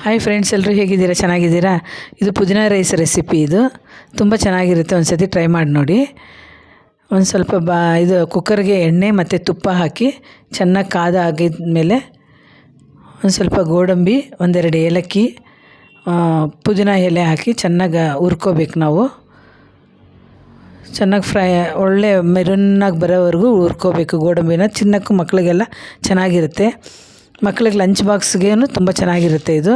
Hi friends, ಎಲ್ಲರೂ ಹೇಗಿದ್ದೀರಾ? ಚೆನ್ನಾಗಿದ್ದೀರಾ? ಇದು ಪುದೀನ ರೈಸ್ ರೆಸಿಪಿ. ಇದು ತುಂಬ ಚೆನ್ನಾಗಿರುತ್ತೆ. ಒಂದು ಸತಿ ಟ್ರೈ ಮಾಡಿ ನೋಡಿ. ಒಂದು ಸ್ವಲ್ಪ ಇದು ಕುಕ್ಕರ್ಗೆ ಎಣ್ಣೆ ಮತ್ತು ತುಪ್ಪ ಹಾಕಿ ಚೆನ್ನಾಗಿ ಆಗಿದ್ಮೇಲೆ ಒಂದು ಸ್ವಲ್ಪ ಗೋಡಂಬಿ, ಒಂದೆರಡು ಏಲಕ್ಕಿ, ಪುದೀನ ಎಲೆ ಹಾಕಿ ಚೆನ್ನಾಗಿ ಹುರ್ಕೋಬೇಕು. ನಾವು ಚೆನ್ನಾಗಿ ಒಳ್ಳೆ ಮೆರೂನಾಗಿ ಬರೋವರೆಗೂ ಹುರ್ಕೋಬೇಕು ಗೋಡಂಬಿನ. ಚಿನ್ನಕ್ಕೂ ಮಕ್ಕಳಿಗೆಲ್ಲ ಚೆನ್ನಾಗಿರುತ್ತೆ. ಮಕ್ಕಳಿಗೆ ಲಂಚ್ ಬಾಕ್ಸ್ಗೇನು ತುಂಬ ಚೆನ್ನಾಗಿರುತ್ತೆ. ಇದು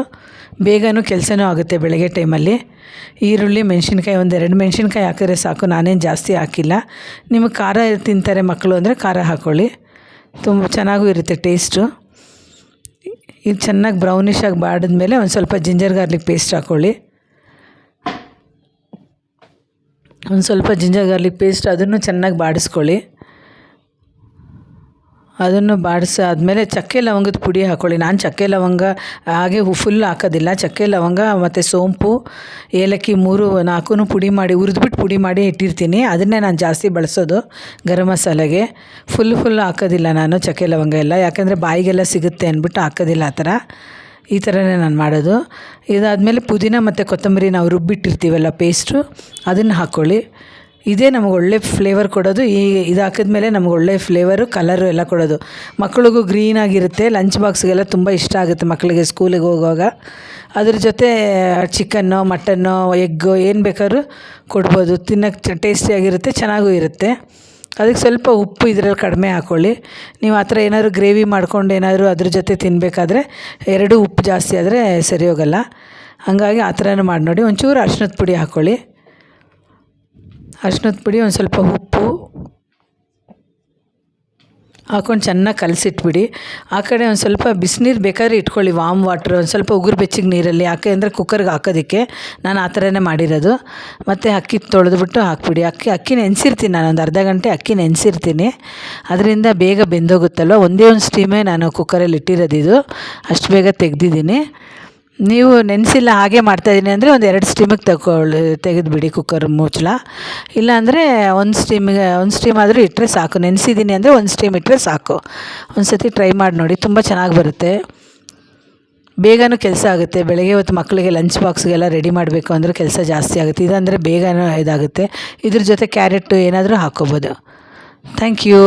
ಬೇಗನೂ ಕೆಲಸನೂ ಆಗುತ್ತೆ ಬೆಳಗ್ಗೆ ಟೈಮಲ್ಲಿ. ಈರುಳ್ಳಿ, ಮೆಣಸಿನ್ಕಾಯಿ, ಒಂದೆರಡು ಮೆಣಸಿನ್ಕಾಯಿ ಹಾಕಿದ್ರೆ ಸಾಕು. ನಾನೇನು ಜಾಸ್ತಿ ಹಾಕಿಲ್ಲ. ನಿಮಗೆ ಖಾರ ತಿಂತಾರೆ ಮಕ್ಕಳು ಅಂದರೆ ಖಾರ ಹಾಕ್ಕೊಳ್ಳಿ. ತುಂಬ ಚೆನ್ನಾಗೂ ಇರುತ್ತೆ ಟೇಸ್ಟು. ಇದು ಚೆನ್ನಾಗಿ ಬ್ರೌನಿಷಾಗಿ ಬಾಡಿದ್ಮೇಲೆ ಒಂದು ಸ್ವಲ್ಪ ಜಿಂಜರ್ ಗಾರ್ಲಿಕ್ ಪೇಸ್ಟ್ ಹಾಕ್ಕೊಳ್ಳಿ. ಒಂದು ಸ್ವಲ್ಪ ಜಿಂಜರ್ ಗಾರ್ಲಿಕ್ ಪೇಸ್ಟ್ ಅದನ್ನು ಚೆನ್ನಾಗಿ ಬಾಡಿಸ್ಕೊಳ್ಳಿ. ಅದನ್ನು ಬಾಡಿಸಾದ್ಮೇಲೆ ಚಕ್ಕೆ ಲವಂಗದ ಪುಡಿ ಹಾಕ್ಕೊಳ್ಳಿ. ನಾನು ಚಕ್ಕೆ ಲವಂಗ ಹಾಗೆ ಫುಲ್ ಹಾಕೋದಿಲ್ಲ. ಚಕ್ಕೆ ಲವಂಗ ಮತ್ತು ಸೋಂಪು, ಏಲಕ್ಕಿ 3-4 ಪುಡಿ ಮಾಡಿ ಹುರಿದ್ಬಿಟ್ಟು ಪುಡಿ ಮಾಡಿ ಇಟ್ಟಿರ್ತೀನಿ. ಅದನ್ನೇ ನಾನು ಜಾಸ್ತಿ ಬಳಸೋದು ಗರಂ ಮಸಾಲೆಗೆ. ಫುಲ್ ಹಾಕೋದಿಲ್ಲ ನಾನು ಚಕ್ಕೆ ಲವಂಗ ಎಲ್ಲ, ಯಾಕಂದರೆ ಬಾಯಿಗೆಲ್ಲ ಸಿಗುತ್ತೆ ಅಂದ್ಬಿಟ್ಟು ಹಾಕೋದಿಲ್ಲ. ಈ ಥರನೇ ನಾನು ಮಾಡೋದು. ಇದಾದಮೇಲೆ ಪುದೀನ ಮತ್ತು ಕೊತ್ತಂಬರಿ ನಾವು ರುಬ್ಬಿಟ್ಟಿರ್ತೀವಲ್ಲ ಪೇಸ್ಟು, ಅದನ್ನು ಹಾಕ್ಕೊಳ್ಳಿ. ಇದೇ ನಮಗೆ ಒಳ್ಳೆ ಫ್ಲೇವರ್ ಕೊಡೋದು. ಇದು ಹಾಕಿದ್ಮೇಲೆ ನಮ್ಗೆ ಒಳ್ಳೆ ಫ್ಲೇವರು, ಕಲರು ಎಲ್ಲ ಕೊಡೋದು. ಮಕ್ಳಿಗೂ ಗ್ರೀನಾಗಿರುತ್ತೆ. ಲಂಚ್ ಬಾಕ್ಸ್ಗೆಲ್ಲ ತುಂಬ ಇಷ್ಟ ಆಗುತ್ತೆ ಮಕ್ಕಳಿಗೆ ಸ್ಕೂಲಿಗೆ ಹೋಗುವಾಗ. ಅದ್ರ ಜೊತೆ ಚಿಕನ್ನು, ಮಟನ್ನು, ಎಗ್ಗು ಏನು ಬೇಕಾದ್ರೂ ಕೊಡ್ಬೋದು. ತಿನ್ನೋಕ್ಕೆ ಟೇಸ್ಟಿಯಾಗಿರುತ್ತೆ, ಚೆನ್ನಾಗೂ ಇರುತ್ತೆ. ಅದಕ್ಕೆ ಸ್ವಲ್ಪ ಉಪ್ಪು ಇದರಲ್ಲಿ ಕಡಿಮೆ ಹಾಕ್ಕೊಳ್ಳಿ. ನೀವು ಆ ಥರ ಏನಾದರೂ ಗ್ರೇವಿ ಮಾಡ್ಕೊಂಡು ಏನಾದರೂ ಅದ್ರ ಜೊತೆ ತಿನ್ನಬೇಕಾದ್ರೆ 2 ಉಪ್ಪು ಜಾಸ್ತಿ ಆದರೆ ಸರಿ ಹೋಗೋಲ್ಲ. ಹಾಗಾಗಿ ಆ ಥರನೂ ಮಾಡಿ ನೋಡಿ. ಒಂಚೂರು ಅರಿಶಿಣದ ಪುಡಿ ಹಾಕ್ಕೊಳ್ಳಿ. ಅರಿಶಿಣದ ಪುಡಿ, ಒಂದು ಸ್ವಲ್ಪ ಉಪ್ಪು ಹಾಕ್ಕೊಂಡು ಚೆನ್ನಾಗಿ ಕಲಸಿಟ್ಬಿಡಿ. ಆ ಕಡೆ ಒಂದು ಸ್ವಲ್ಪ ಬಿಸಿನೀರು ಬೇಕಾದ್ರೆ ಇಟ್ಕೊಳ್ಳಿ, ವಾಮ್ ವಾಟ್ರ್, ಒಂದು ಸ್ವಲ್ಪ ಉಗುರು ಬೆಚ್ಚಗೆ ನೀರಲ್ಲಿ. ಯಾಕೆ ಅಂದರೆ ಕುಕ್ಕರ್ಗೆ ಹಾಕೋದಕ್ಕೆ ನಾನು ಆ ಥರನೇ ಮಾಡಿರೋದು. ಮತ್ತು ಅಕ್ಕಿ ತೊಳೆದ್ಬಿಟ್ಟು ಹಾಕ್ಬಿಡಿ. ಅಕ್ಕಿ ನೆನೆಸಿರ್ತೀನಿ ನಾನು, ಒಂದು ಅರ್ಧ ಗಂಟೆ ಅಕ್ಕಿ ನೆನೆಸಿರ್ತೀನಿ. ಅದರಿಂದ ಬೇಗ ಬೆಂದೋಗುತ್ತಲ್ವ. ಒಂದೇ ಒಂದು ಸ್ಟೀಮೇ ನಾನು ಕುಕ್ಕರಲ್ಲಿ ಇಟ್ಟಿರೋದು. ಇದು ಅಷ್ಟು ಬೇಗ ತೆಗೆದಿದ್ದೀನಿ. ನೀವು ನೆನೆಸಿಲ್ಲ ಹಾಗೆ ಮಾಡ್ತಾಯಿದ್ದೀನಿ ಅಂದರೆ ಒಂದು 2 ಸ್ಟೀಮಿಗೆ ತೆಗೆದುಬಿಡಿ ಕುಕ್ಕರ್ ಮುಚ್ಚಳ. ಇಲ್ಲಾಂದರೆ ಒಂದು ಸ್ಟೀಮ್ ಆದರೂ ಇಟ್ಟರೆ ಸಾಕು. ನೆನೆಸಿದ್ದೀನಿ ಅಂದರೆ 1 ಸ್ಟೀಮ್ ಇಟ್ಟರೆ ಸಾಕು. ಒಂದು ಸತಿ ಟ್ರೈ ಮಾಡಿ ನೋಡಿ, ತುಂಬ ಚೆನ್ನಾಗಿ ಬರುತ್ತೆ. ಬೇಗನೂ ಕೆಲಸ ಆಗುತ್ತೆ. ಬೆಳಗ್ಗೆ ಹೊತ್ತು ಮಕ್ಕಳಿಗೆ ಲಂಚ್ ಬಾಕ್ಸ್ಗೆಲ್ಲ ರೆಡಿ ಮಾಡಬೇಕು ಅಂದರೆ ಕೆಲಸ ಜಾಸ್ತಿ ಆಗುತ್ತೆ. ಇದಂದರೆ ಬೇಗನೂ ಇದಾಗುತ್ತೆ. ಇದ್ರ ಜೊತೆ ಕ್ಯಾರೆಟು ಏನಾದರೂ ಹಾಕ್ಕೋಬೋದು. Thank you.